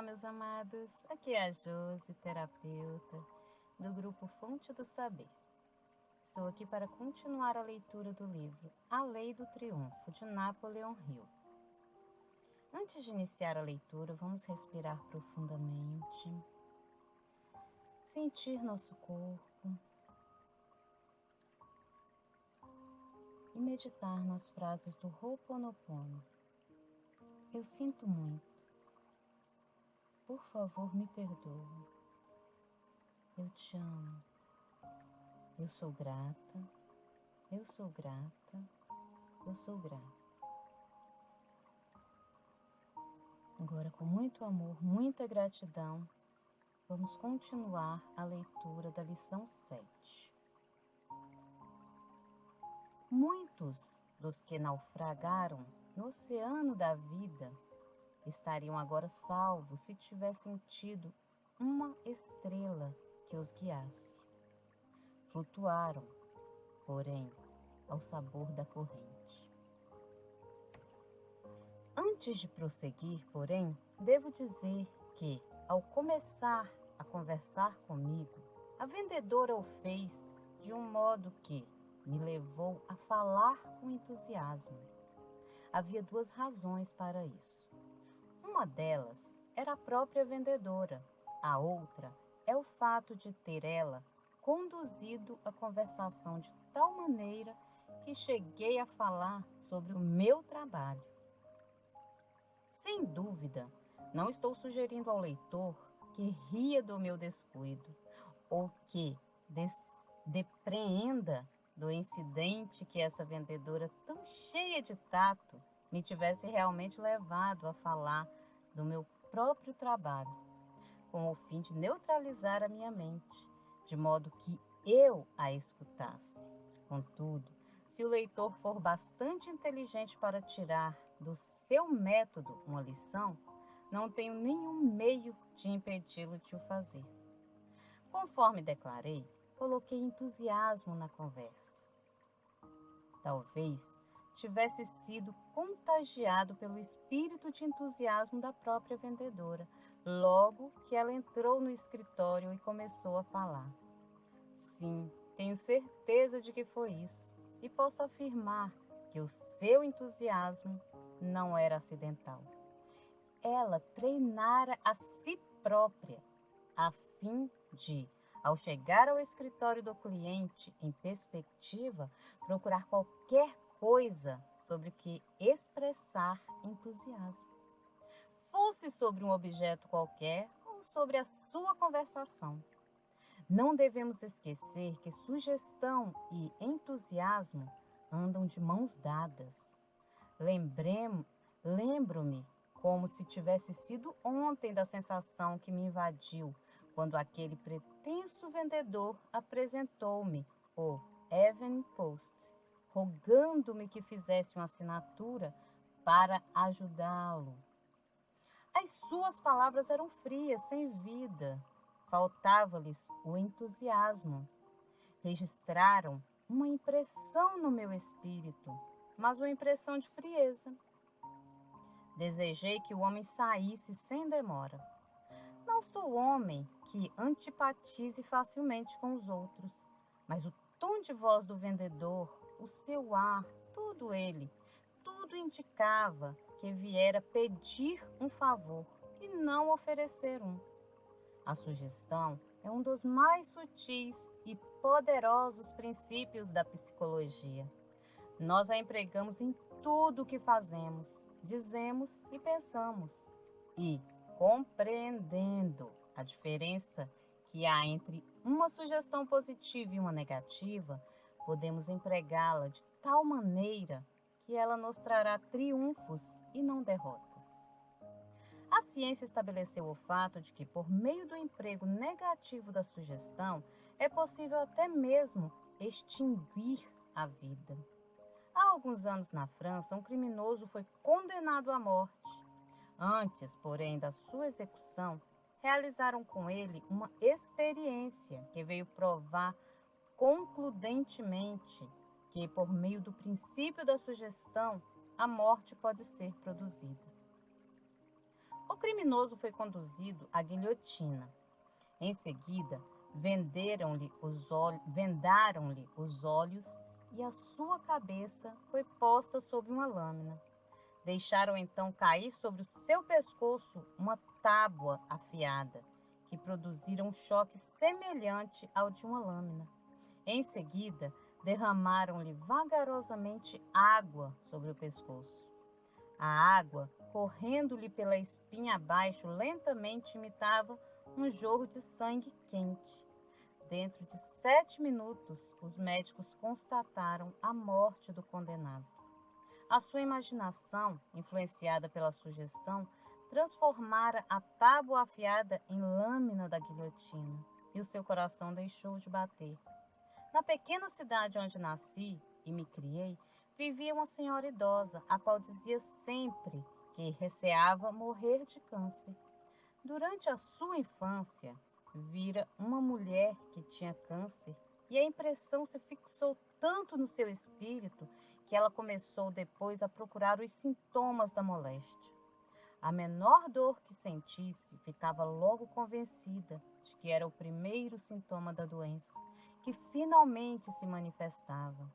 meus amados. Aqui é a Josi, terapeuta do grupo Fonte do Saber. Estou aqui para continuar a leitura do livro A Lei do Triunfo, de Napoleon Hill. Antes de iniciar a leitura, vamos respirar profundamente, sentir nosso corpo e meditar nas frases do Ho'oponopono. Eu sinto muito. Por favor, me perdoe. Eu te amo. Eu sou grata. Eu sou grata. Eu sou grata. Agora, com muito amor, muita gratidão, vamos continuar a leitura da lição 7. Muitos dos que naufragaram no oceano da vida estariam agora salvos se tivessem tido uma estrela que os guiasse. Flutuaram, porém, ao sabor da corrente. Antes de prosseguir, porém, devo dizer que, ao começar a conversar comigo, a vendedora o fez de um modo que me levou a falar com entusiasmo. Havia duas razões para isso. Uma delas era a própria vendedora, a outra é o fato de ter ela conduzido a conversação de tal maneira que cheguei a falar sobre o meu trabalho. Sem dúvida, não estou sugerindo ao leitor que ria do meu descuido ou que depreenda do incidente que essa vendedora tão cheia de tato me tivesse realmente levado a falar do meu próprio trabalho, com o fim de neutralizar a minha mente, de modo que eu a escutasse. Contudo, se o leitor for bastante inteligente para tirar do seu método uma lição, não tenho nenhum meio de impedi-lo de o fazer. Conforme declarei, coloquei entusiasmo na conversa. Talvez tivesse sido contagiado pelo espírito de entusiasmo da própria vendedora, logo que ela entrou no escritório e começou a falar. Sim, tenho certeza de que foi isso, e posso afirmar que o seu entusiasmo não era acidental. Ela treinara a si própria, a fim de, ao chegar ao escritório do cliente em perspectiva, procurar qualquer coisa sobre que expressar entusiasmo. Fosse sobre um objeto qualquer ou sobre a sua conversação. Não devemos esquecer que sugestão e entusiasmo andam de mãos dadas. Lembro-me como se tivesse sido ontem da sensação que me invadiu quando aquele pretenso vendedor apresentou-me o Evening Post, rogando-me que fizesse uma assinatura para ajudá-lo. As suas palavras eram frias, sem vida. Faltava-lhes o entusiasmo. Registraram uma impressão no meu espírito, mas uma impressão de frieza. Desejei que o homem saísse sem demora. Não sou homem que antipatize facilmente com os outros, mas o tom de voz do vendedor, o seu ar, tudo indicava que viera pedir um favor e não oferecer um. A sugestão é um dos mais sutis e poderosos princípios da psicologia. Nós a empregamos em tudo o que fazemos, dizemos e pensamos. E, compreendendo a diferença que há entre uma sugestão positiva e uma negativa, podemos empregá-la de tal maneira que ela nos trará triunfos e não derrotas. A ciência estabeleceu o fato de que, por meio do emprego negativo da sugestão, é possível até mesmo extinguir a vida. Há alguns anos na França, um criminoso foi condenado à morte. Antes, porém, da sua execução, realizaram com ele uma experiência que veio provar concludentemente que, por meio do princípio da sugestão, a morte pode ser produzida. O criminoso foi conduzido à guilhotina. Em seguida, vendaram-lhe os olhos e a sua cabeça foi posta sobre uma lâmina. Deixaram então cair sobre o seu pescoço uma tábua afiada, que produzira um choque semelhante ao de uma lâmina. Em seguida, derramaram-lhe vagarosamente água sobre o pescoço. A água, correndo-lhe pela espinha abaixo, lentamente imitava um jorro de sangue quente. Dentro de 7 minutos, os médicos constataram a morte do condenado. A sua imaginação, influenciada pela sugestão, transformara a tábua afiada em lâmina da guilhotina, e o seu coração deixou de bater. Na pequena cidade onde nasci e me criei, vivia uma senhora idosa, a qual dizia sempre que receava morrer de câncer. Durante a sua infância, vira uma mulher que tinha câncer e a impressão se fixou tanto no seu espírito que ela começou depois a procurar os sintomas da moléstia. A menor dor que sentisse, ficava logo convencida de que era o primeiro sintoma da doença, que finalmente se manifestava.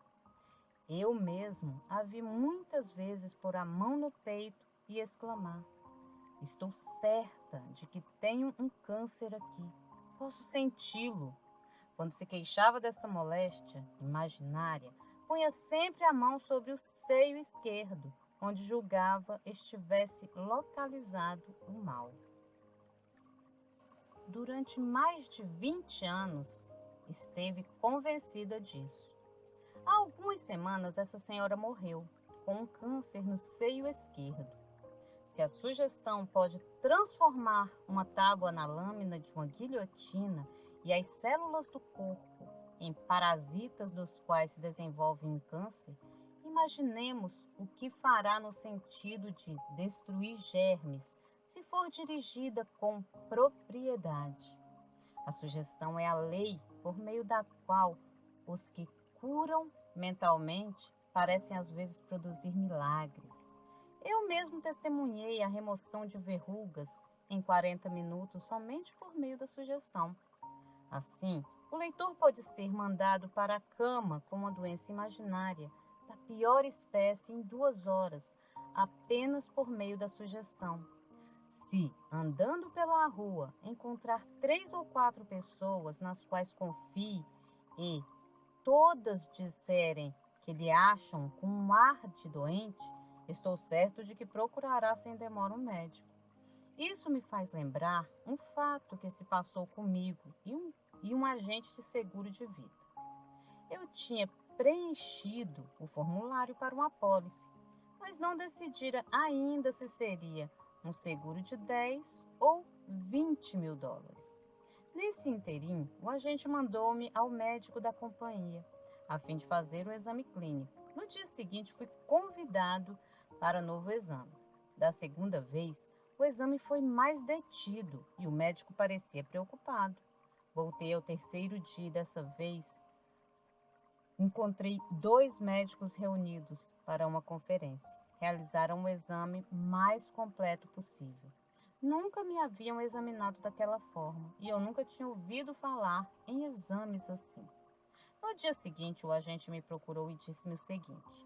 Eu mesmo a vi muitas vezes pôr a mão no peito e exclamar: "Estou certa de que tenho um câncer aqui. Posso senti-lo." Quando se queixava dessa moléstia imaginária, punha sempre a mão sobre o seio esquerdo, onde julgava estivesse localizado o mal. Durante mais de 20 anos, esteve convencida disso. Há algumas semanas, essa senhora morreu, com um câncer no seio esquerdo. Se a sugestão pode transformar uma tábua na lâmina de uma guilhotina e as células do corpo em parasitas dos quais se desenvolve um câncer, imaginemos o que fará no sentido de destruir germes se for dirigida com propriedade. A sugestão é a lei por meio da qual os que curam mentalmente parecem às vezes produzir milagres. Eu mesmo testemunhei a remoção de verrugas em 40 minutos somente por meio da sugestão. Assim, o leitor pode ser mandado para a cama com uma doença imaginária da pior espécie em 2 horas, apenas por meio da sugestão. Se, andando pela rua, encontrar 3 ou 4 pessoas nas quais confie e todas disserem que lhe acham com um ar de doente, estou certo de que procurará sem demora um médico. Isso me faz lembrar um fato que se passou comigo e um agente de seguro de vida. Eu tinha preenchido o formulário para uma apólice, mas não decidira ainda se seria um seguro de 10 ou 20 mil dólares. Nesse interim, o agente mandou-me ao médico da companhia, a fim de fazer o exame clínico. No dia seguinte, fui convidado para novo exame. Da segunda vez, o exame foi mais detido e o médico parecia preocupado. Voltei ao terceiro dia e dessa vez encontrei 2 médicos reunidos para uma conferência. Realizaram o exame mais completo possível. Nunca me haviam examinado daquela forma e eu nunca tinha ouvido falar em exames assim. No dia seguinte, o agente me procurou e disse-me o seguinte: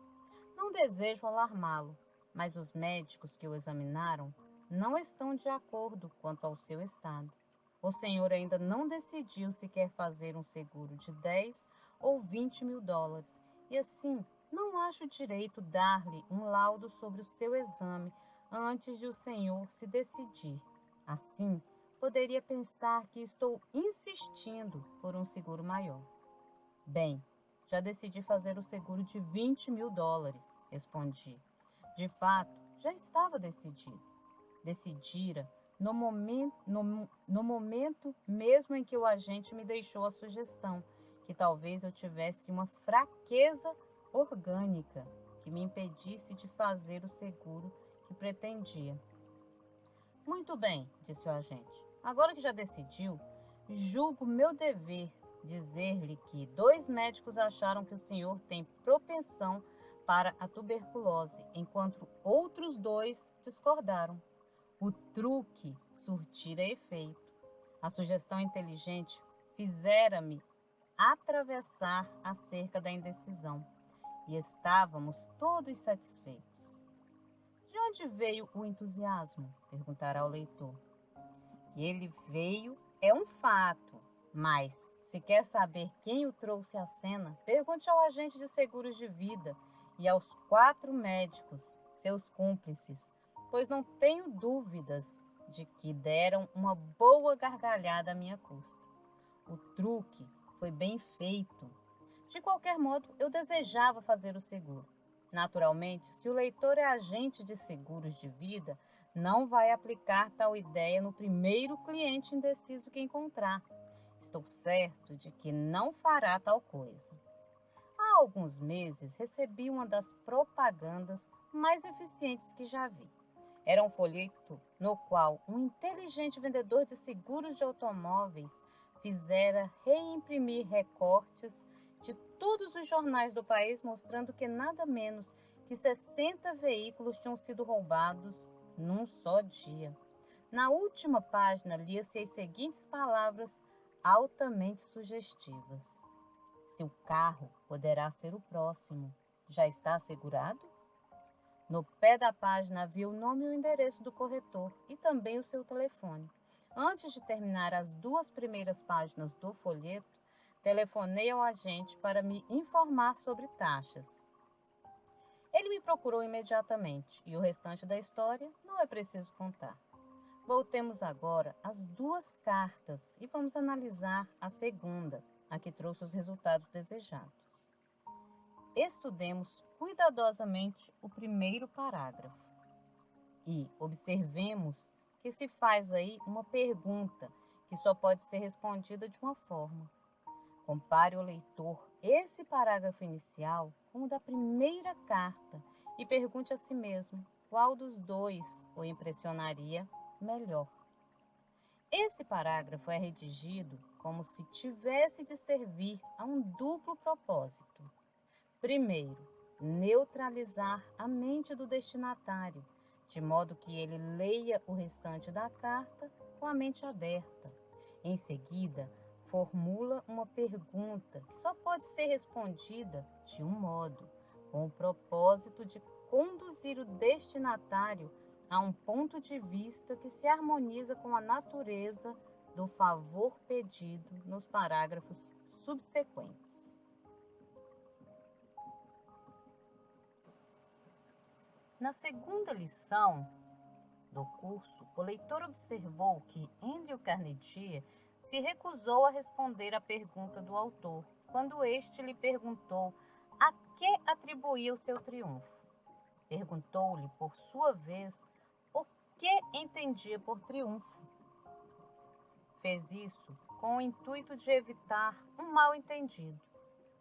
"Não desejo alarmá-lo, mas os médicos que o examinaram não estão de acordo quanto ao seu estado. O senhor ainda não decidiu se quer fazer um seguro de 10 ou 20 mil dólares e assim não acho direito dar-lhe um laudo sobre o seu exame antes de o senhor se decidir. Assim, poderia pensar que estou insistindo por um seguro maior." "Bem, já decidi fazer o seguro de 20 mil dólares, respondi. De fato, já estava decidido. Decidira no momento mesmo em que o agente me deixou a sugestão, que talvez eu tivesse uma fraqueza orgânica que me impedisse de fazer o seguro que pretendia." "Muito bem", disse o agente. "Agora que já decidiu, julgo meu dever dizer-lhe que 2 médicos acharam que o senhor tem propensão para a tuberculose, enquanto outros 2 discordaram. O truque surtira efeito. A sugestão inteligente fizera-me atravessar a cerca da indecisão e estávamos todos satisfeitos. De onde veio o entusiasmo? Perguntará o leitor. Que ele veio é um fato, mas se quer saber quem o trouxe à cena, pergunte ao agente de seguros de vida e aos 4 médicos, seus cúmplices, pois não tenho dúvidas de que deram uma boa gargalhada à minha custa. O truque foi bem feito. De qualquer modo, eu desejava fazer o seguro. Naturalmente, se o leitor é agente de seguros de vida, não vai aplicar tal ideia no primeiro cliente indeciso que encontrar. Estou certo de que não fará tal coisa. Há alguns meses recebi uma das propagandas mais eficientes que já vi. Era um folheto no qual um inteligente vendedor de seguros de automóveis fizera reimprimir recortes de todos os jornais do país, mostrando que nada menos que 60 veículos tinham sido roubados num só dia. Na última página lia-se as seguintes palavras altamente sugestivas: seu carro poderá ser o próximo. Já está assegurado? No pé da página havia o nome e o endereço do corretor e também o seu telefone. Antes de terminar as 2 primeiras páginas do folheto, telefonei ao agente para me informar sobre taxas. Ele me procurou imediatamente e o restante da história não é preciso contar. Voltemos agora às 2 cartas e vamos analisar a segunda, a que trouxe os resultados desejados. Estudemos cuidadosamente o primeiro parágrafo e observemos que se faz aí uma pergunta que só pode ser respondida de uma forma. Compare o leitor esse parágrafo inicial com o da primeira carta e pergunte a si mesmo qual dos dois o impressionaria melhor. Esse parágrafo é redigido como se tivesse de servir a um duplo propósito. Primeiro, neutralizar a mente do destinatário, de modo que ele leia o restante da carta com a mente aberta. Em seguida, formula uma pergunta que só pode ser respondida de um modo, com o propósito de conduzir o destinatário a um ponto de vista que se harmoniza com a natureza do favor pedido nos parágrafos subsequentes. Na segunda lição do curso, o leitor observou que Andrew Carnegie se recusou a responder à pergunta do autor, quando este lhe perguntou a que atribuía o seu triunfo. Perguntou-lhe, por sua vez, o que entendia por triunfo. Fez isso com o intuito de evitar um mal-entendido.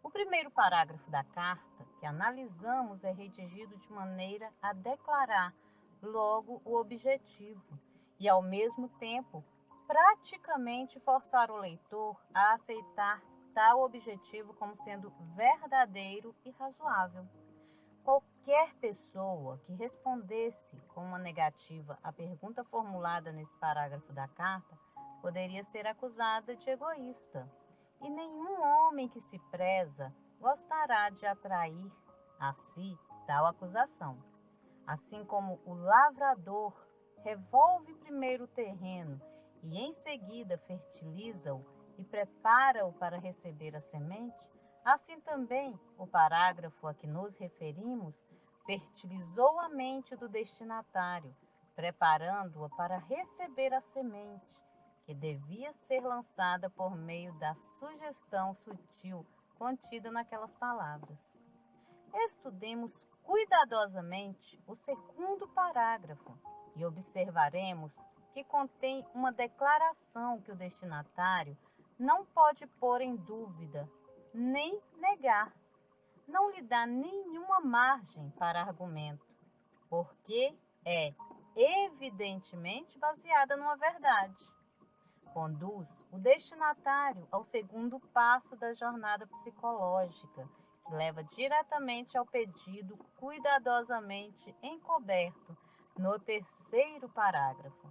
O primeiro parágrafo da carta que analisamos é redigido de maneira a declarar logo o objetivo e, ao mesmo tempo, praticamente forçar o leitor a aceitar tal objetivo como sendo verdadeiro e razoável. Qualquer pessoa que respondesse com uma negativa à pergunta formulada nesse parágrafo da carta poderia ser acusada de egoísta. E nenhum homem que se preza gostará de atrair a si tal acusação. Assim como o lavrador revolve primeiro o terreno e em seguida fertiliza-o e prepara-o para receber a semente, assim também o parágrafo a que nos referimos fertilizou a mente do destinatário, preparando-a para receber a semente, que devia ser lançada por meio da sugestão sutil contida naquelas palavras. Estudemos cuidadosamente o segundo parágrafo e observaremos que contém uma declaração que o destinatário não pode pôr em dúvida nem negar. Não lhe dá nenhuma margem para argumento, porque é evidentemente baseada numa verdade. Conduz o destinatário ao segundo passo da jornada psicológica, que leva diretamente ao pedido cuidadosamente encoberto, no terceiro parágrafo.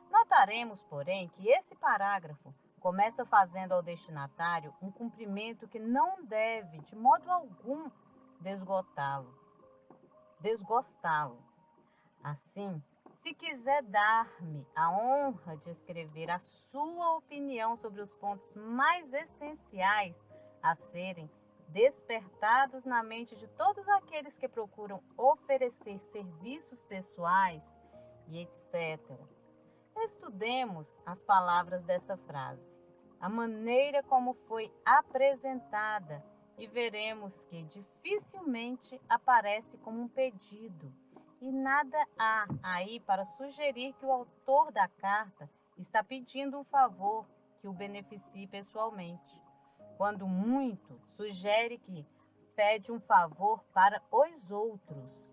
Notaremos, porém, que esse parágrafo começa fazendo ao destinatário um cumprimento que não deve, de modo algum, desgostá-lo. Assim, se quiser dar-me a honra de escrever a sua opinião sobre os pontos mais essenciais a serem despertados na mente de todos aqueles que procuram oferecer serviços pessoais e etc., estudemos as palavras dessa frase, a maneira como foi apresentada, e veremos que dificilmente aparece como um pedido, e nada há aí para sugerir que o autor da carta está pedindo um favor que o beneficie pessoalmente. Quando muito, sugere que pede um favor para os outros.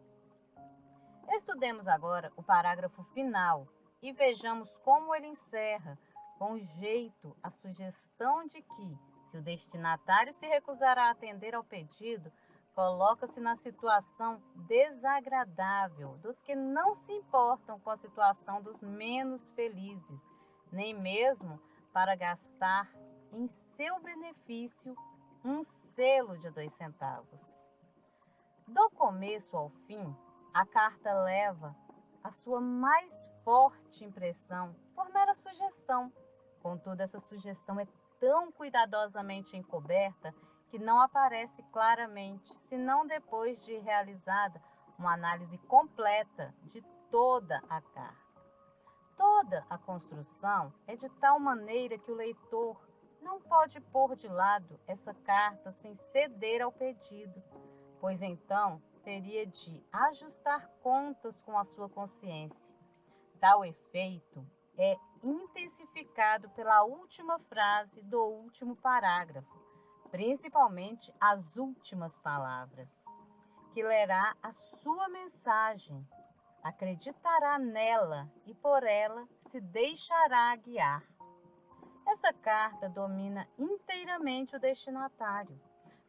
Estudemos agora o parágrafo final e vejamos como ele encerra, com jeito, a sugestão de que, se o destinatário se recusar a atender ao pedido, coloca-se na situação desagradável dos que não se importam com a situação dos menos felizes, nem mesmo para gastar em seu benefício um selo de 2 centavos. Do começo ao fim, a carta leva a sua mais forte impressão por mera sugestão. Contudo, essa sugestão é tão cuidadosamente encoberta que não aparece claramente, senão depois de realizada uma análise completa de toda a carta. Toda a construção é de tal maneira que o leitor não pode pôr de lado essa carta sem ceder ao pedido, pois então teria de ajustar contas com a sua consciência. Tal efeito é intensificado pela última frase do último parágrafo, principalmente as últimas palavras, que lerá a sua mensagem, acreditará nela e por ela se deixará guiar. Essa carta domina inteiramente o destinatário,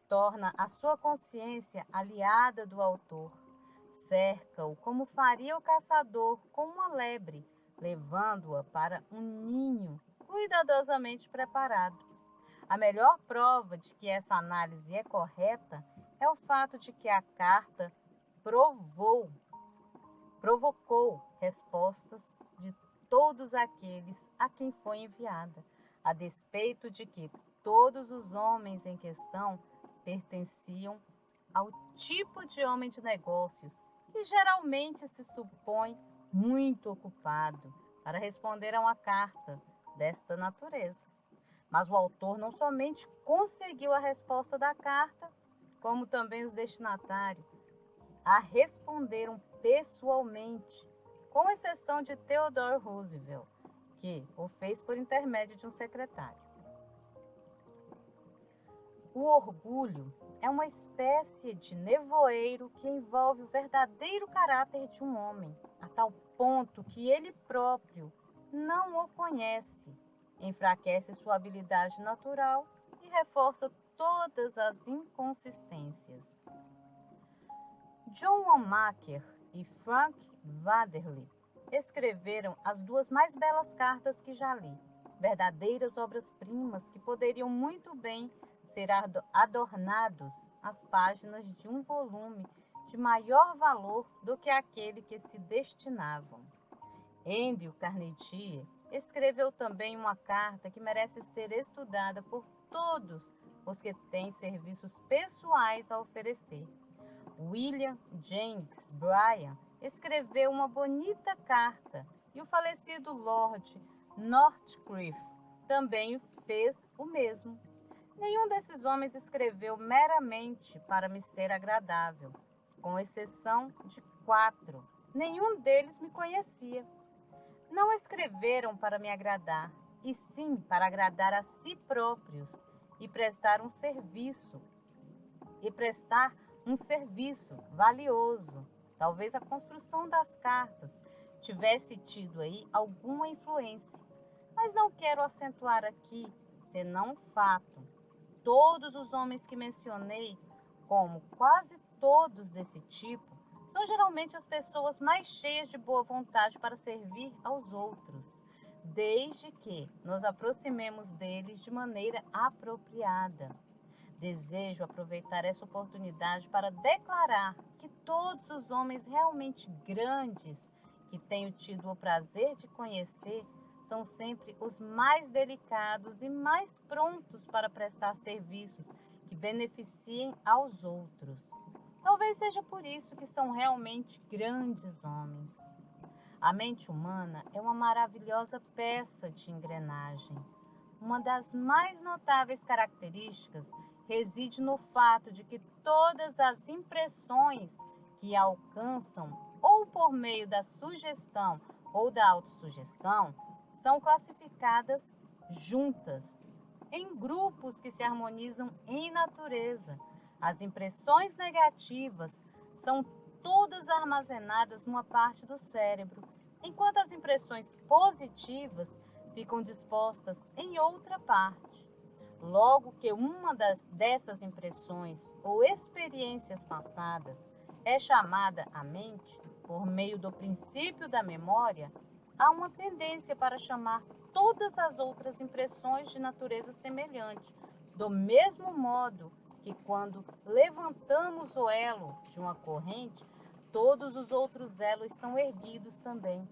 torna a sua consciência aliada do autor, cerca-o como faria o caçador com uma lebre, levando-a para um ninho cuidadosamente preparado. A melhor prova de que essa análise é correta é o fato de que a carta provocou respostas de todos aqueles a quem foi enviada, a despeito de que todos os homens em questão pertenciam ao tipo de homem de negócios que geralmente se supõe muito ocupado para responder a uma carta desta natureza. Mas o autor não somente conseguiu a resposta da carta, como também os destinatários a responderam pessoalmente, com exceção de Theodore Roosevelt, que o fez por intermédio de um secretário. O orgulho é uma espécie de nevoeiro que envolve o verdadeiro caráter de um homem, a tal ponto que ele próprio não o conhece, enfraquece sua habilidade natural e reforça todas as inconsistências. John Wanamaker e Frank Waterloo escreveram as 2 mais belas cartas que já li, verdadeiras obras-primas que poderiam muito bem ser adornados as páginas de um volume de maior valor do que aquele que se destinavam. Andrew Carnegie escreveu também uma carta que merece ser estudada por todos os que têm serviços pessoais a oferecer. William James Bryan escreveu uma bonita carta e o falecido Lord Northcliffe também fez o mesmo. Nenhum desses homens escreveu meramente para me ser agradável, com exceção de 4. Nenhum deles me conhecia. Não escreveram para me agradar, e sim para agradar a si próprios e prestar um serviço valioso. Talvez a construção das cartas tivesse tido aí alguma influência, mas não quero acentuar aqui, senão o fato. Todos os homens que mencionei, como quase todos desse tipo, são geralmente as pessoas mais cheias de boa vontade para servir aos outros, desde que nos aproximemos deles de maneira apropriada. Desejo aproveitar essa oportunidade para declarar que todos os homens realmente grandes que tenho tido o prazer de conhecer são sempre os mais delicados e mais prontos para prestar serviços que beneficiem aos outros. Talvez seja por isso que são realmente grandes homens. A mente humana é uma maravilhosa peça de engrenagem. Uma das mais notáveis características reside no fato de que todas as impressões que a alcançam, ou por meio da sugestão ou da autossugestão, são classificadas juntas, em grupos que se harmonizam em natureza. As impressões negativas são todas armazenadas numa parte do cérebro, enquanto as impressões positivas ficam dispostas em outra parte. Logo que uma dessas impressões ou experiências passadas é chamada à mente por meio do princípio da memória, há uma tendência para chamar todas as outras impressões de natureza semelhante, do mesmo modo que quando levantamos o elo de uma corrente, todos os outros elos são erguidos também.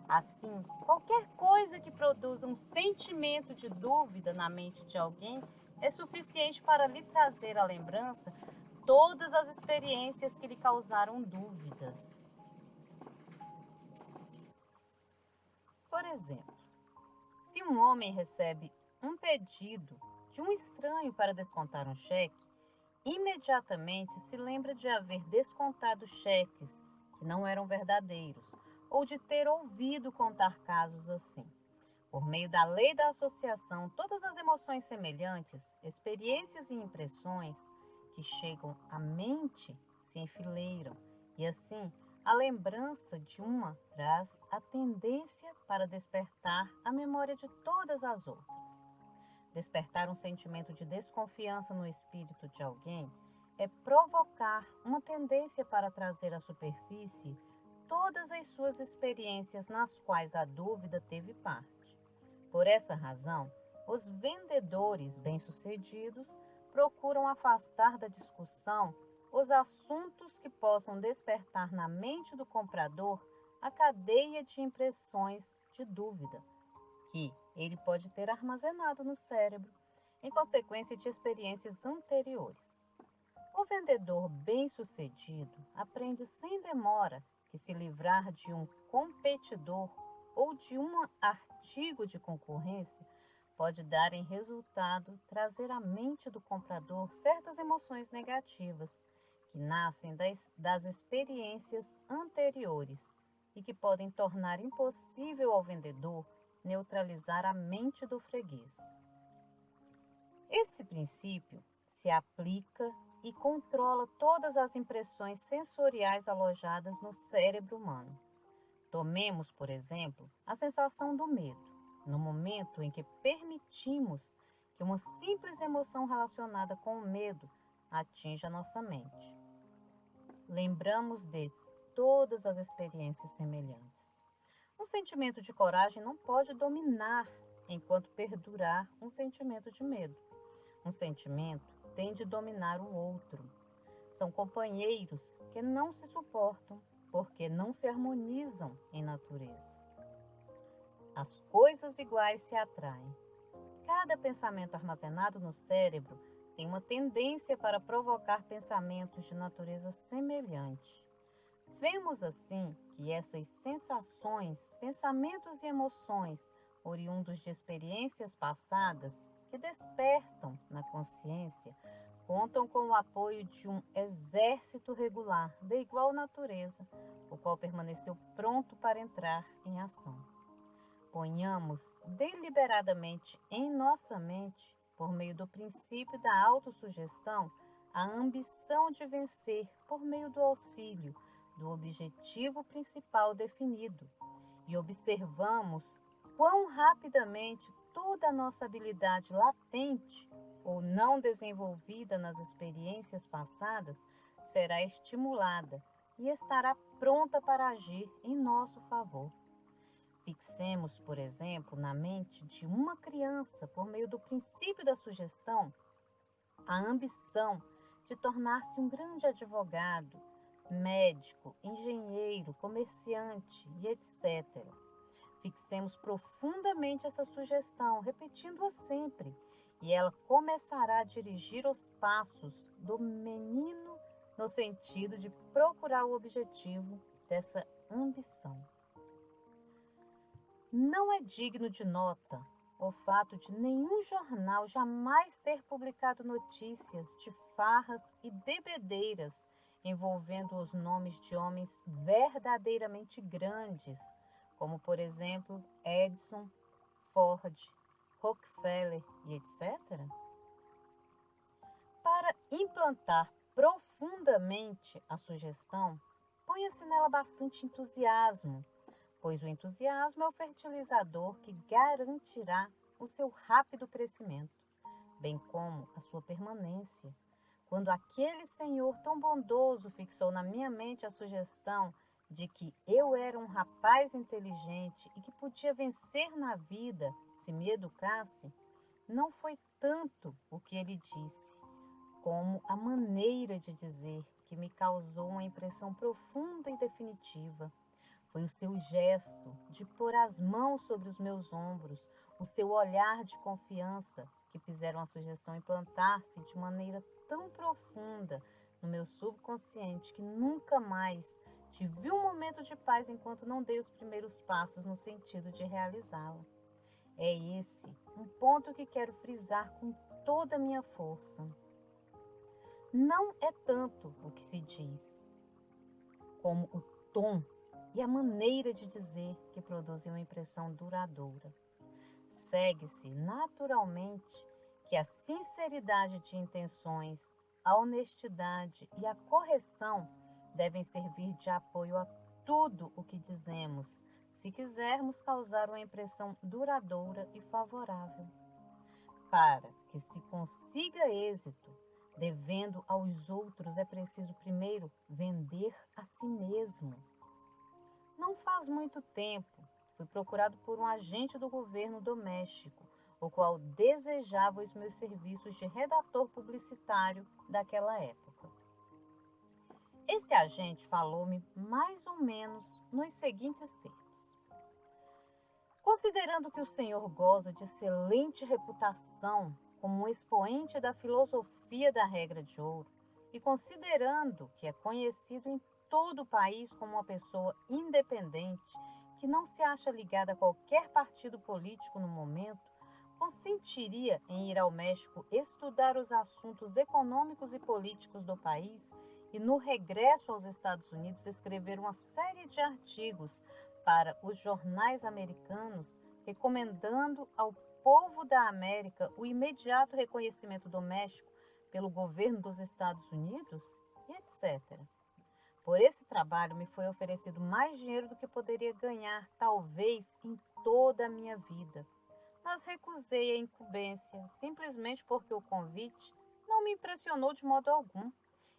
Assim, qualquer coisa que produza um sentimento de dúvida na mente de alguém é suficiente para lhe trazer à lembrança todas as experiências que lhe causaram dúvidas. Por exemplo, se um homem recebe um pedido de um estranho para descontar um cheque, imediatamente se lembra de haver descontado cheques que não eram verdadeiros, ou de ter ouvido contar casos assim. Por meio da lei da associação, todas as emoções semelhantes, experiências e impressões que chegam à mente se enfileiram, e assim a lembrança de uma traz a tendência para despertar a memória de todas as outras. Despertar um sentimento de desconfiança no espírito de alguém é provocar uma tendência para trazer à superfície todas as suas experiências nas quais a dúvida teve parte. Por essa razão, os vendedores bem-sucedidos procuram afastar da discussão os assuntos que possam despertar na mente do comprador a cadeia de impressões de dúvida, que ele pode ter armazenado no cérebro, em consequência de experiências anteriores. O vendedor bem-sucedido aprende sem demora que se livrar de um competidor ou de um artigo de concorrência pode dar em resultado trazer à mente do comprador certas emoções negativas que nascem das experiências anteriores e que podem tornar impossível ao vendedor neutralizar a mente do freguês. Esse princípio se aplica e controla todas as impressões sensoriais alojadas no cérebro humano. Tomemos, por exemplo, a sensação do medo, no momento em que permitimos que uma simples emoção relacionada com o medo atinja nossa mente. Lembramos de todas as experiências semelhantes. Um sentimento de coragem não pode dominar enquanto perdurar um sentimento de medo. Um sentimento tem de dominar o outro. São companheiros que não se suportam porque não se harmonizam em natureza. As coisas iguais se atraem. Cada pensamento armazenado no cérebro tem uma tendência para provocar pensamentos de natureza semelhante. Vemos assim que essas sensações, pensamentos e emoções oriundos de experiências passadas que despertam na consciência contam com o apoio de um exército regular de igual natureza, o qual permaneceu pronto para entrar em ação. Ponhamos deliberadamente em nossa mente, por meio do princípio da autossugestão, a ambição de vencer por meio do auxílio do objetivo principal definido, e observamos quão rapidamente toda a nossa habilidade latente ou não desenvolvida nas experiências passadas será estimulada e estará pronta para agir em nosso favor. Fixemos, por exemplo, na mente de uma criança, por meio do princípio da sugestão, a ambição de tornar-se um grande advogado, médico, engenheiro, comerciante e etc. Fixemos profundamente essa sugestão, repetindo-a sempre, e ela começará a dirigir os passos do menino no sentido de procurar o objetivo dessa ambição. Não é digno de nota o fato de nenhum jornal jamais ter publicado notícias de farras e bebedeiras envolvendo os nomes de homens verdadeiramente grandes, como, por exemplo, Edison, Ford, Rockefeller e etc. Para implantar profundamente a sugestão, ponha-se nela bastante entusiasmo, pois o entusiasmo é o fertilizador que garantirá o seu rápido crescimento, bem como a sua permanência. Quando aquele senhor tão bondoso fixou na minha mente a sugestão de que eu era um rapaz inteligente e que podia vencer na vida se me educasse, não foi tanto o que ele disse, como a maneira de dizer que me causou uma impressão profunda e definitiva. Foi o seu gesto de pôr as mãos sobre os meus ombros, o seu olhar de confiança, que fizeram a sugestão implantar-se de maneira tão profunda no meu subconsciente que nunca mais tive um momento de paz enquanto não dei os primeiros passos no sentido de realizá-la. É esse um ponto que quero frisar com toda a minha força. Não é tanto o que se diz, como o tom e a maneira de dizer que produzem uma impressão duradoura. Segue-se naturalmente que a sinceridade de intenções, a honestidade e a correção devem servir de apoio a tudo o que dizemos, se quisermos causar uma impressão duradoura e favorável. Para que se consiga êxito, devendo aos outros, é preciso primeiro vender a si mesmo. Não faz muito tempo, fui procurado por um agente do governo do México, o qual desejava os meus serviços de redator publicitário daquela época. Esse agente falou-me mais ou menos nos seguintes termos: considerando que o senhor goza de excelente reputação como um expoente da filosofia da regra de ouro, e considerando que é conhecido em todo o país como uma pessoa independente, que não se acha ligada a qualquer partido político no momento, consentiria em ir ao México estudar os assuntos econômicos e políticos do país e, no regresso aos Estados Unidos, escrever uma série de artigos para os jornais americanos, recomendando ao povo da América o imediato reconhecimento do México pelo governo dos Estados Unidos, e etc. Por esse trabalho me foi oferecido mais dinheiro do que poderia ganhar, talvez, em toda a minha vida. Mas recusei a incumbência, simplesmente porque o convite não me impressionou de modo algum,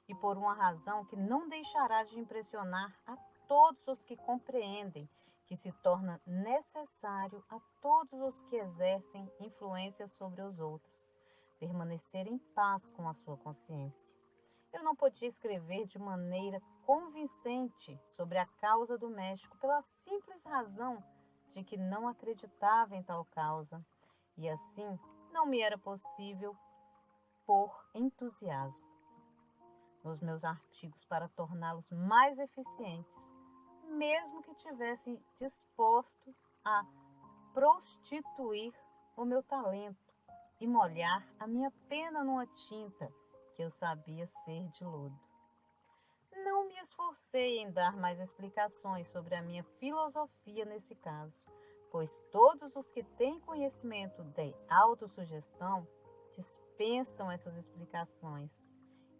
e por uma razão que não deixará de impressionar a todos os que compreendem que se torna necessário a todos os que exercem influência sobre os outros permanecer em paz com a sua consciência. Eu não podia escrever de maneira convincente sobre a causa do México pela simples razão de que não acreditava em tal causa, e assim não me era possível pôr entusiasmo nos meus artigos para torná-los mais eficientes, mesmo que tivessem dispostos a prostituir o meu talento e molhar a minha pena numa tinta que eu sabia ser de lodo. Não me esforcei em dar mais explicações sobre a minha filosofia nesse caso, pois todos os que têm conhecimento de autossugestão dispensam essas explicações,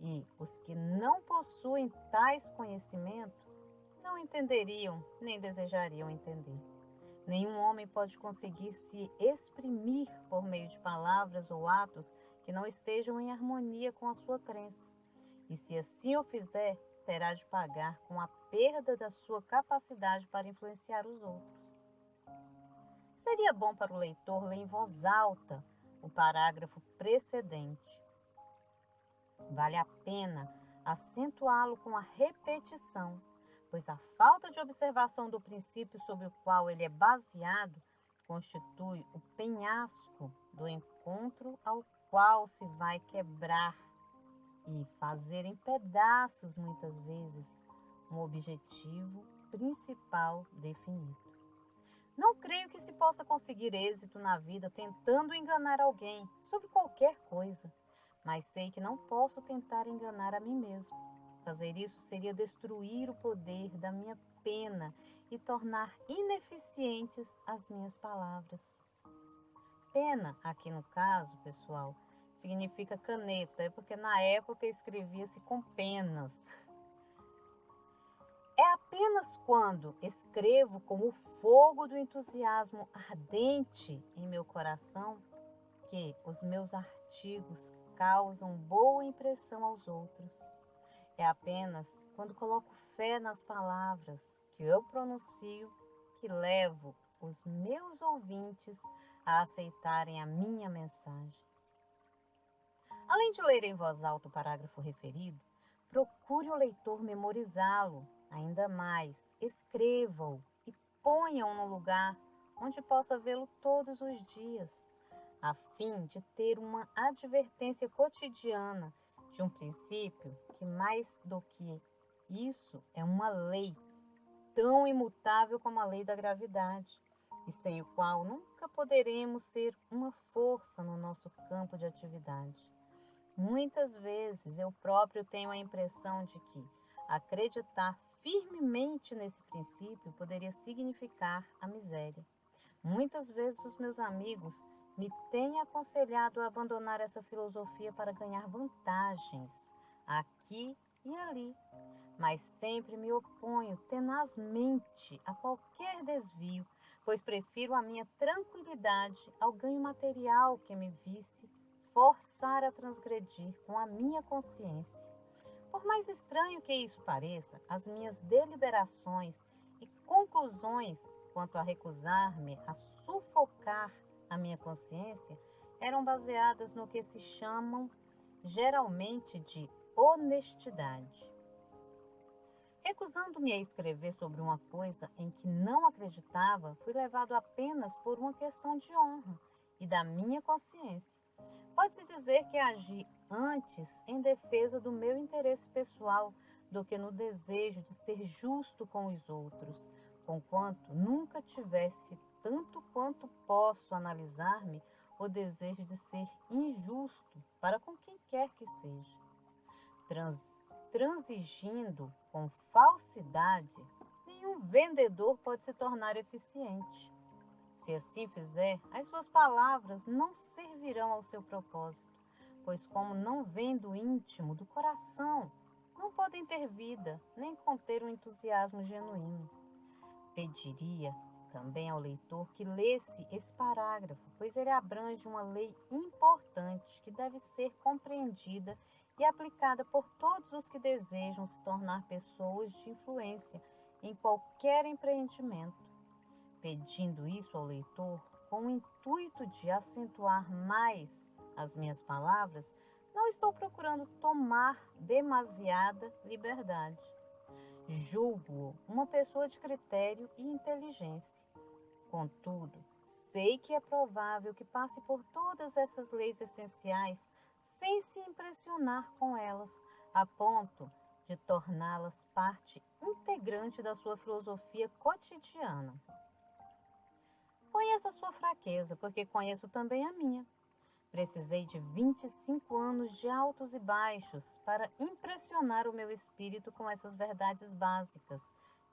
e os que não possuem tais conhecimentos não entenderiam nem desejariam entender. Nenhum homem pode conseguir se exprimir por meio de palavras ou atos que não estejam em harmonia com a sua crença. E se assim o fizer, terá de pagar com a perda da sua capacidade para influenciar os outros. Seria bom para o leitor ler em voz alta o parágrafo precedente. Vale a pena acentuá-lo com a repetição, pois a falta de observação do princípio sobre o qual ele é baseado constitui o penhasco do encontro ao qual se vai quebrar e fazer em pedaços, muitas vezes, um objetivo principal definido. Não creio que se possa conseguir êxito na vida tentando enganar alguém sobre qualquer coisa, mas sei que não posso tentar enganar a mim mesmo. Fazer isso seria destruir o poder da minha pena e tornar ineficientes as minhas palavras. Pena, aqui no caso, pessoal, significa caneta, é porque na época escrevia-se com penas. É apenas quando escrevo com o fogo do entusiasmo ardente em meu coração que os meus artigos causam boa impressão aos outros. É apenas quando coloco fé nas palavras que eu pronuncio que levo os meus ouvintes a aceitarem a minha mensagem. Além de ler em voz alta o parágrafo referido, procure o leitor memorizá-lo. Ainda mais, escreva-o e ponha-o no lugar onde possa vê-lo todos os dias, a fim de ter uma advertência cotidiana de um princípio que, mais do que isso, é uma lei tão imutável como a lei da gravidade, e sem o qual nunca poderemos ser uma força no nosso campo de atividade. Muitas vezes eu próprio tenho a impressão de que acreditar firmemente nesse princípio poderia significar a miséria. Muitas vezes os meus amigos me têm aconselhado a abandonar essa filosofia para ganhar vantagens aqui e ali, mas sempre me oponho tenazmente a qualquer desvio, pois prefiro a minha tranquilidade ao ganho material que me visse forçar a transgredir com a minha consciência. Por mais estranho que isso pareça, as minhas deliberações e conclusões quanto a recusar-me a sufocar a minha consciência eram baseadas no que se chamam geralmente de honestidade. Recusando-me a escrever sobre uma coisa em que não acreditava, fui levado apenas por uma questão de honra e da minha consciência. Pode-se dizer que agi antes em defesa do meu interesse pessoal do que no desejo de ser justo com os outros, conquanto nunca tivesse, tanto quanto posso analisar-me, o desejo de ser injusto para com quem quer que seja. Transigindo com falsidade, nenhum vendedor pode se tornar eficiente. Se assim fizer, as suas palavras não servirão ao seu propósito, pois como não vêm do íntimo, do coração, não podem ter vida, nem conter um entusiasmo genuíno. Pediria também ao leitor que lesse esse parágrafo, pois ele abrange uma lei importante que deve ser compreendida e aplicada por todos os que desejam se tornar pessoas de influência em qualquer empreendimento. Pedindo isso ao leitor, com o intuito de acentuar mais as minhas palavras, não estou procurando tomar demasiada liberdade. Julgo-o uma pessoa de critério e inteligência. Contudo, sei que é provável que passe por todas essas leis essenciais sem se impressionar com elas, a ponto de torná-las parte integrante da sua filosofia cotidiana. Conheço a sua fraqueza, porque conheço também a minha. Precisei de 25 anos de altos e baixos para impressionar o meu espírito com essas verdades básicas,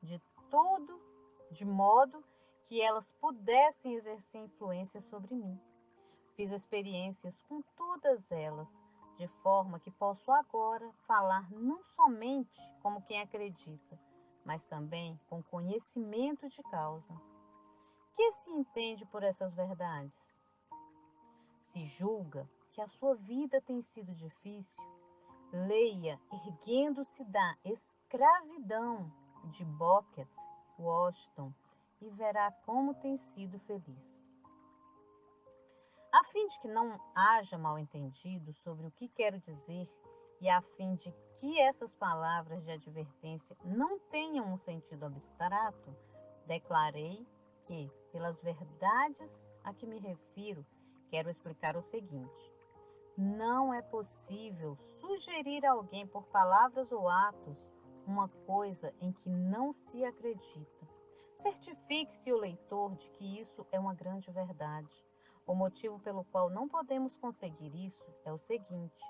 de modo que elas pudessem exercer influência sobre mim. Fiz experiências com todas elas, de forma que posso agora falar não somente como quem acredita, mas também com conhecimento de causa. Que se entende por essas verdades? Se julga que a sua vida tem sido difícil, leia erguendo-se da Escravidão, de Booker T. Washington, e verá como tem sido feliz. A fim de que não haja mal-entendido sobre o que quero dizer e a fim de que essas palavras de advertência não tenham um sentido abstrato, declarei que, pelas verdades a que me refiro, quero explicar o seguinte: não é possível sugerir a alguém por palavras ou atos uma coisa em que não se acredita. Certifique-se o leitor de que isso é uma grande verdade. O motivo pelo qual não podemos conseguir isso é o seguinte: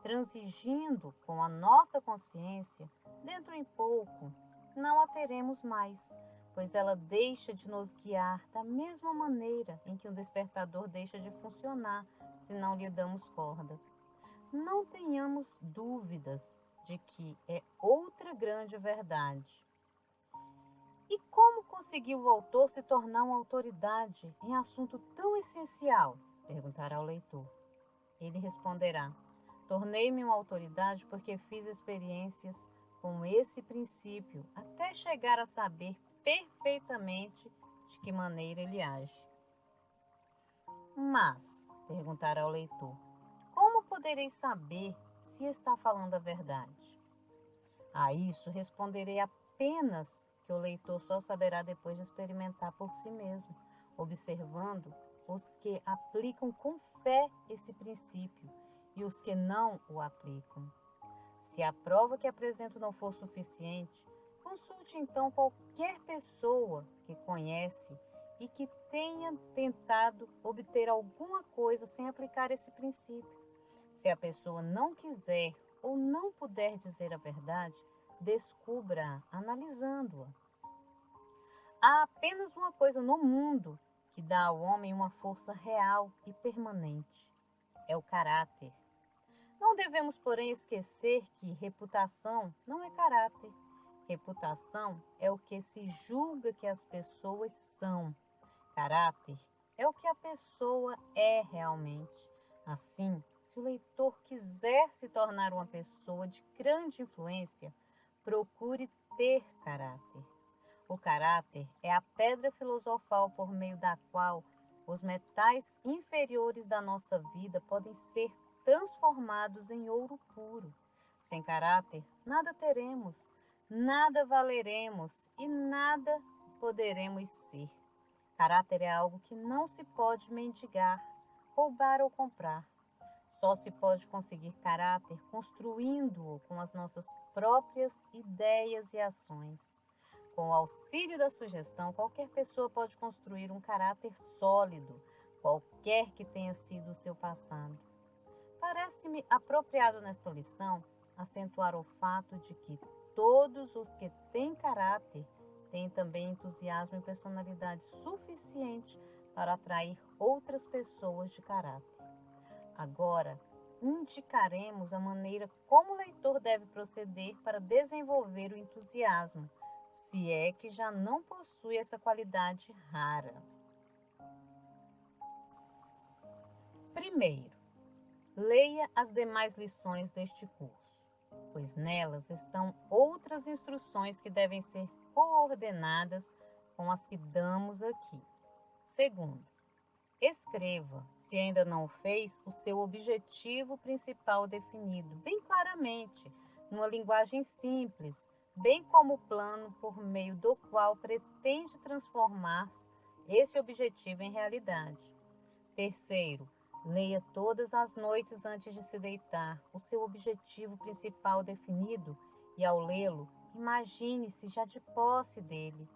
transigindo com a nossa consciência, dentro em pouco, não a teremos mais, pois ela deixa de nos guiar da mesma maneira em que um despertador deixa de funcionar se não lhe damos corda. Não tenhamos dúvidas de que é outra grande verdade. E como conseguiu o autor se tornar uma autoridade em assunto tão essencial? Perguntará o leitor. Ele responderá: tornei-me uma autoridade porque fiz experiências com esse princípio até chegar a saber perfeitamente de que maneira ele age. Mas, perguntará o leitor, como poderei saber se está falando a verdade? A isso responderei apenas que o leitor só saberá depois de experimentar por si mesmo, observando os que aplicam com fé esse princípio e os que não o aplicam. Se a prova que apresento não for suficiente, consulte então qualquer pessoa que conhece e que tenha tentado obter alguma coisa sem aplicar esse princípio. Se a pessoa não quiser ou não puder dizer a verdade, descubra-a analisando-a. Há apenas uma coisa no mundo que dá ao homem uma força real e permanente: é o caráter. Não devemos, porém, esquecer que reputação não é caráter. Reputação é o que se julga que as pessoas são. Caráter é o que a pessoa é realmente. Assim, se o leitor quiser se tornar uma pessoa de grande influência, procure ter caráter. O caráter é a pedra filosofal por meio da qual os metais inferiores da nossa vida podem ser transformados em ouro puro. Sem caráter, nada teremos, nada valeremos e nada poderemos ser. Caráter é algo que não se pode mendigar, roubar ou comprar. Só se pode conseguir caráter construindo-o com as nossas próprias ideias e ações. Com o auxílio da sugestão, qualquer pessoa pode construir um caráter sólido, qualquer que tenha sido o seu passado. Parece-me apropriado nesta lição acentuar o fato de que todos os que têm caráter têm também entusiasmo e personalidade suficiente para atrair outras pessoas de caráter. Agora, indicaremos a maneira como o leitor deve proceder para desenvolver o entusiasmo, se é que já não possui essa qualidade rara. Primeiro, leia as demais lições deste curso, pois nelas estão outras instruções que devem ser coordenadas com as que damos aqui. Segundo, escreva, se ainda não o fez, o seu objetivo principal definido, bem claramente, numa linguagem simples, bem como o plano por meio do qual pretende transformar esse objetivo em realidade. Terceiro, leia todas as noites antes de se deitar o seu objetivo principal definido e, ao lê-lo, imagine-se já de posse dele.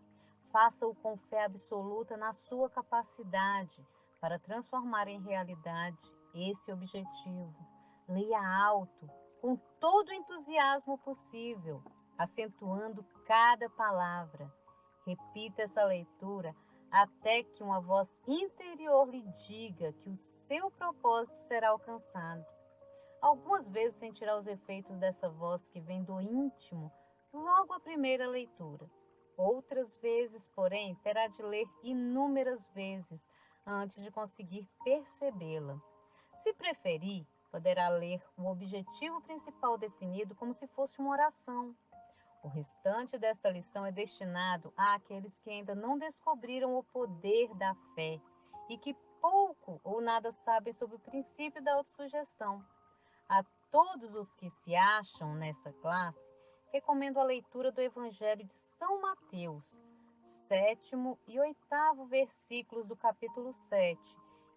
Faça-o com fé absoluta na sua capacidade para transformar em realidade esse objetivo. Leia alto, com todo o entusiasmo possível, acentuando cada palavra. Repita essa leitura até que uma voz interior lhe diga que o seu propósito será alcançado. Algumas vezes sentirá os efeitos dessa voz que vem do íntimo logo à primeira leitura. Outras vezes, porém, terá de ler inúmeras vezes antes de conseguir percebê-la. Se preferir, poderá ler o objetivo principal definido como se fosse uma oração. O restante desta lição é destinado àqueles que ainda não descobriram o poder da fé e que pouco ou nada sabem sobre o princípio da autossugestão. A todos os que se acham nessa classe, recomendo a leitura do Evangelho de São Mateus, 7º e 8º versículos do capítulo 7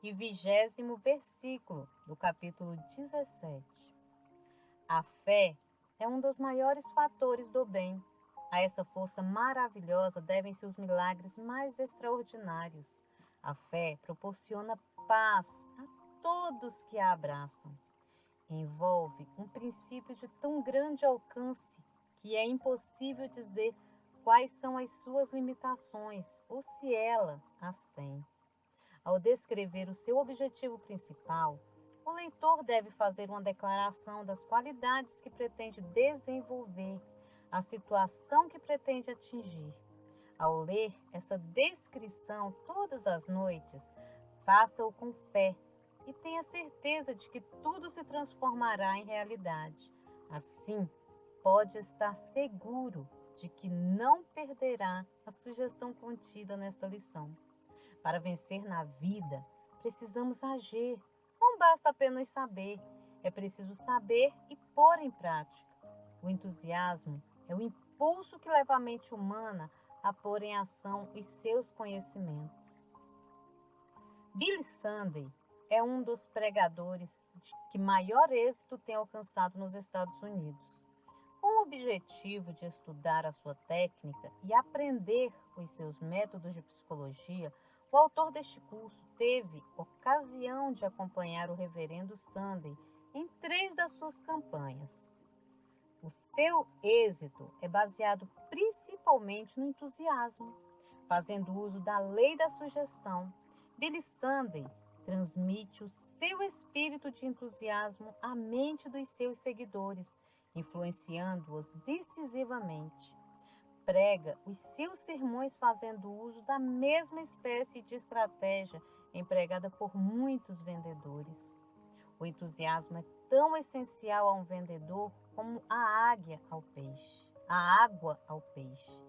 e 20º versículo do capítulo 17. A fé é um dos maiores fatores do bem. A essa força maravilhosa devem-se os milagres mais extraordinários. A fé proporciona paz a todos que a abraçam. Envolve um princípio de tão grande alcance que é impossível dizer quais são as suas limitações ou se ela as tem. Ao descrever o seu objetivo principal, o leitor deve fazer uma declaração das qualidades que pretende desenvolver, a situação que pretende atingir. Ao ler essa descrição todas as noites, faça-o com fé e tenha certeza de que tudo se transformará em realidade. Assim, pode estar seguro de que não perderá a sugestão contida nesta lição. Para vencer na vida, precisamos agir. Não basta apenas saber, é preciso saber e pôr em prática. O entusiasmo é o impulso que leva a mente humana a pôr em ação os seus conhecimentos. Billy Sunday é um dos pregadores que maior êxito tem alcançado nos Estados Unidos. Com o objetivo de estudar a sua técnica e aprender os seus métodos de psicologia, o autor deste curso teve ocasião de acompanhar o reverendo Sunday em 3 das suas campanhas. O seu êxito é baseado principalmente no entusiasmo, fazendo uso da lei da sugestão. Billy Sunday transmite o seu espírito de entusiasmo à mente dos seus seguidores, influenciando-os decisivamente. Prega os seus sermões fazendo uso da mesma espécie de estratégia empregada por muitos vendedores. O entusiasmo é tão essencial a um vendedor como a águia ao peixe, a água ao peixe.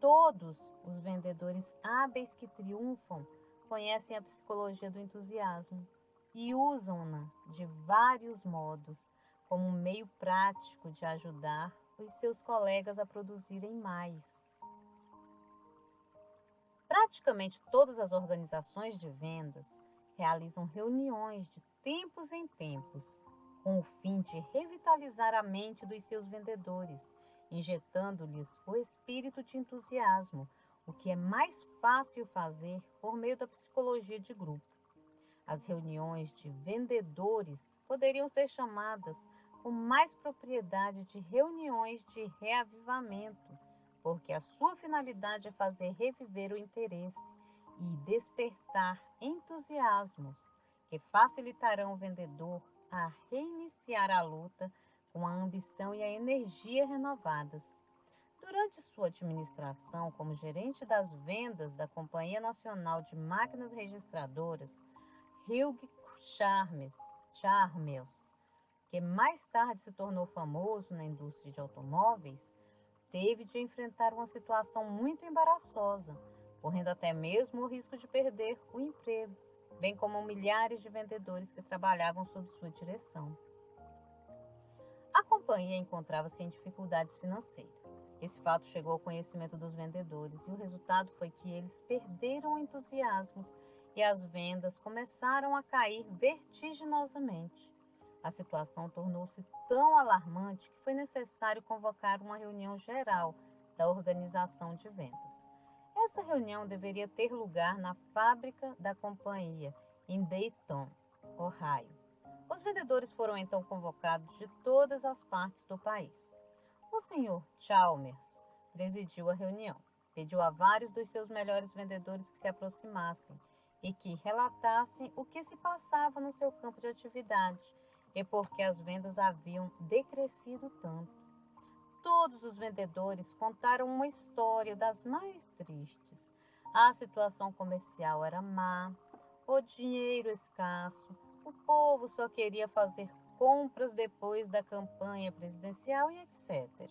Todos os vendedores hábeis que triunfam conhecem a psicologia do entusiasmo e usam-na de vários modos como um meio prático de ajudar os seus colegas a produzirem mais. Praticamente todas as organizações de vendas realizam reuniões de tempos em tempos com o fim de revitalizar a mente dos seus vendedores, injetando-lhes o espírito de entusiasmo, o que é mais fácil fazer por meio da psicologia de grupo. As reuniões de vendedores poderiam ser chamadas com mais propriedade de reuniões de reavivamento, porque a sua finalidade é fazer reviver o interesse e despertar entusiasmos que facilitarão o vendedor a reiniciar a luta com a ambição e a energia renovadas. Durante sua administração como gerente das vendas da Companhia Nacional de Máquinas Registradoras, Hugh Chalmers, que mais tarde se tornou famoso na indústria de automóveis, teve de enfrentar uma situação muito embaraçosa, correndo até mesmo o risco de perder o emprego, bem como milhares de vendedores que trabalhavam sob sua direção. A companhia encontrava-se em dificuldades financeiras. Esse fato chegou ao conhecimento dos vendedores e o resultado foi que eles perderam o entusiasmo e as vendas começaram a cair vertiginosamente. A situação tornou-se tão alarmante que foi necessário convocar uma reunião geral da organização de vendas. Essa reunião deveria ter lugar na fábrica da companhia, em Dayton, Ohio. Os vendedores foram então convocados de todas as partes do país. O Sr. Chalmers presidiu a reunião. Pediu a vários dos seus melhores vendedores que se aproximassem e que relatassem o que se passava no seu campo de atividade e por que as vendas haviam decrescido tanto. Todos os vendedores contaram uma história das mais tristes. A situação comercial era má, o dinheiro escasso, o povo só queria fazer compras depois da campanha presidencial e etc.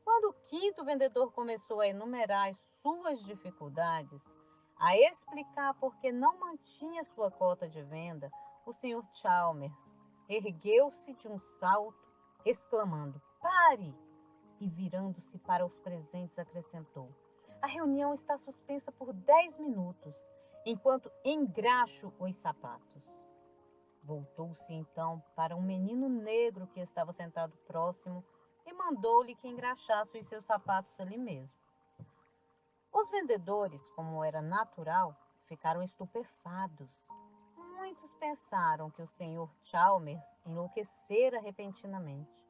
Quando o quinto vendedor começou a enumerar as suas dificuldades, a explicar por que não mantinha sua cota de venda, o Sr. Chalmers ergueu-se de um salto, exclamando: "Pare!" E virando-se para os presentes, acrescentou: "A reunião está suspensa por 10 minutos, enquanto engraxo os sapatos." Voltou-se então para um menino negro que estava sentado próximo e mandou-lhe que engraxasse os seus sapatos ali mesmo. Os vendedores, como era natural, ficaram estupefatos. Muitos pensaram que o Sr. Chalmers enlouquecera repentinamente.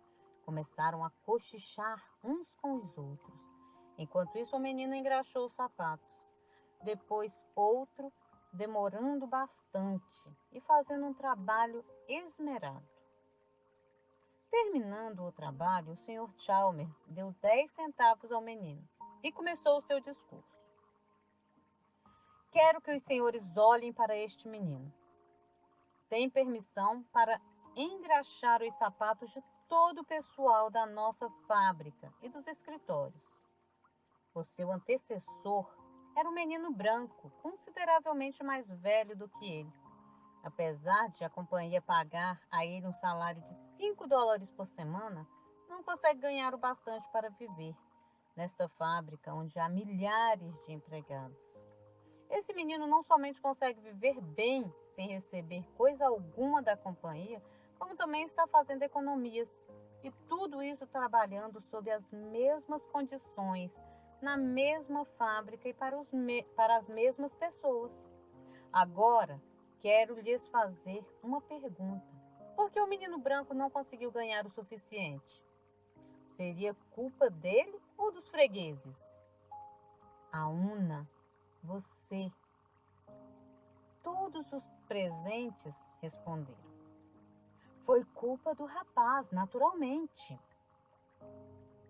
Começaram a cochichar uns com os outros. Enquanto isso, o menino engraxou os sapatos. Depois outro, demorando bastante e fazendo um trabalho esmerado. Terminando o trabalho, o Sr. Chalmers deu 10 centavos ao menino e começou o seu discurso. "Quero que os senhores olhem para este menino. Tem permissão para engraxar os sapatos de todo o pessoal da nossa fábrica e dos escritórios. O seu antecessor era um menino branco, consideravelmente mais velho do que ele. Apesar de a companhia pagar a ele um salário de $5 por semana, não consegue ganhar o bastante para viver nesta fábrica onde há milhares de empregados. Esse menino não somente consegue viver bem sem receber coisa alguma da companhia, como também está fazendo economias. E tudo isso trabalhando sob as mesmas condições, na mesma fábrica e para as mesmas pessoas. Agora, quero lhes fazer uma pergunta. Por que o menino branco não conseguiu ganhar o suficiente? Seria culpa dele ou dos fregueses?" "A Una, você." Todos os presentes responderam. "Foi culpa do rapaz, naturalmente."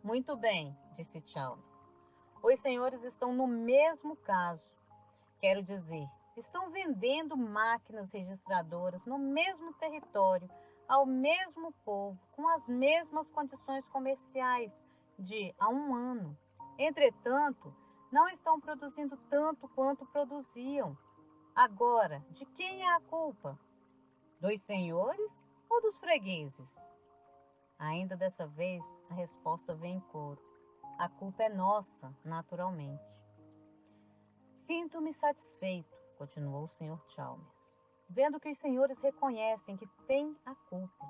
"Muito bem", disse Chalmers. "Os senhores estão no mesmo caso. Quero dizer, estão vendendo máquinas registradoras no mesmo território, ao mesmo povo, com as mesmas condições comerciais de há um ano. Entretanto, não estão produzindo tanto quanto produziam. Agora, de quem é a culpa? Dos senhores ou dos fregueses?" Ainda dessa vez, a resposta veio em coro. "A culpa é nossa, naturalmente." "Sinto-me satisfeito", continuou o Sr. Chalmers, "vendo que os senhores reconhecem que têm a culpa.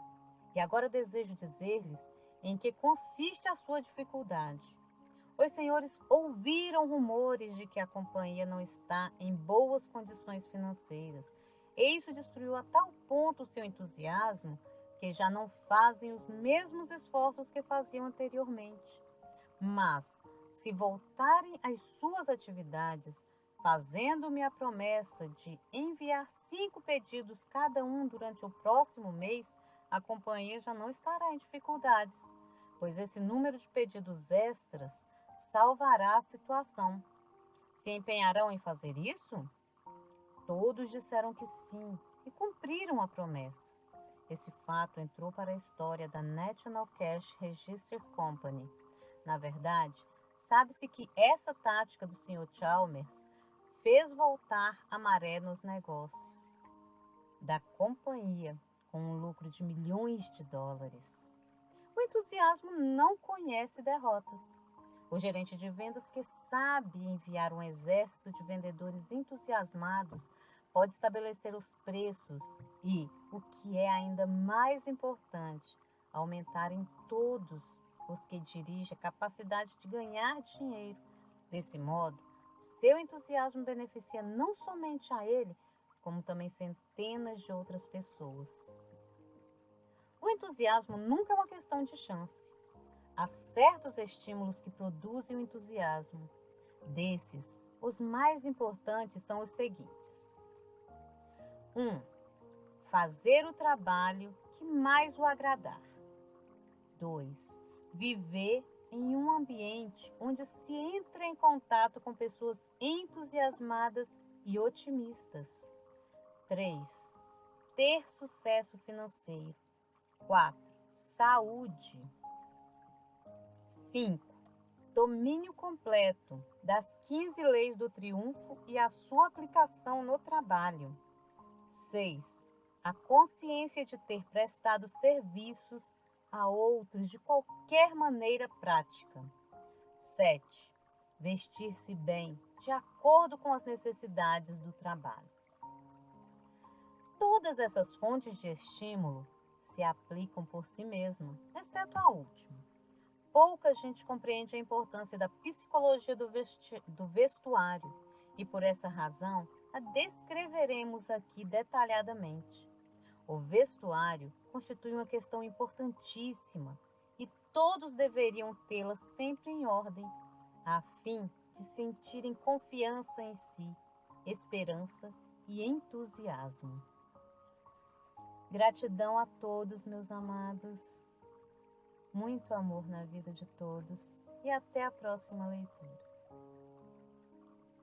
E agora desejo dizer-lhes em que consiste a sua dificuldade. Os senhores ouviram rumores de que a companhia não está em boas condições financeiras, e isso destruiu a tal ponto o seu entusiasmo que já não fazem os mesmos esforços que faziam anteriormente. Mas, se voltarem às suas atividades, fazendo-me a promessa de enviar 5 pedidos cada um durante o próximo mês, a companhia já não estará em dificuldades, pois esse número de pedidos extras salvará a situação. Se empenharão em fazer isso?" Todos disseram que sim e cumpriram a promessa. Esse fato entrou para a história da National Cash Register Company. Na verdade, sabe-se que essa tática do Sr. Chalmers fez voltar a maré nos negócios da companhia, com um lucro de milhões de dólares. O entusiasmo não conhece derrotas. O gerente de vendas, que sabe enviar um exército de vendedores entusiasmados, pode estabelecer os preços e, o que é ainda mais importante, aumentar em todos os que dirigem a capacidade de ganhar dinheiro. Desse modo, seu entusiasmo beneficia não somente a ele, como também centenas de outras pessoas. O entusiasmo nunca é uma questão de chance. Há certos estímulos que produzem o entusiasmo. Desses, os mais importantes são os seguintes. 1. Fazer o trabalho que mais o agradar. 2. Viver em um ambiente onde se entra em contato com pessoas entusiasmadas e otimistas. 3. Ter sucesso financeiro. 4. Saúde. 5. domínio completo das 15 leis do triunfo e a sua aplicação no trabalho. 6. A consciência de ter prestado serviços a outros de qualquer maneira prática. 7. Vestir-se bem, de acordo com as necessidades do trabalho. Todas essas fontes de estímulo se aplicam por si mesmas, exceto a última. Pouca gente compreende a importância da psicologia do vestuário e, por essa razão, a descreveremos aqui detalhadamente. O vestuário constitui uma questão importantíssima e todos deveriam tê-la sempre em ordem, a fim de sentirem confiança em si, esperança e entusiasmo. Gratidão a todos, meus amados. Muito amor na vida de todos e até a próxima leitura.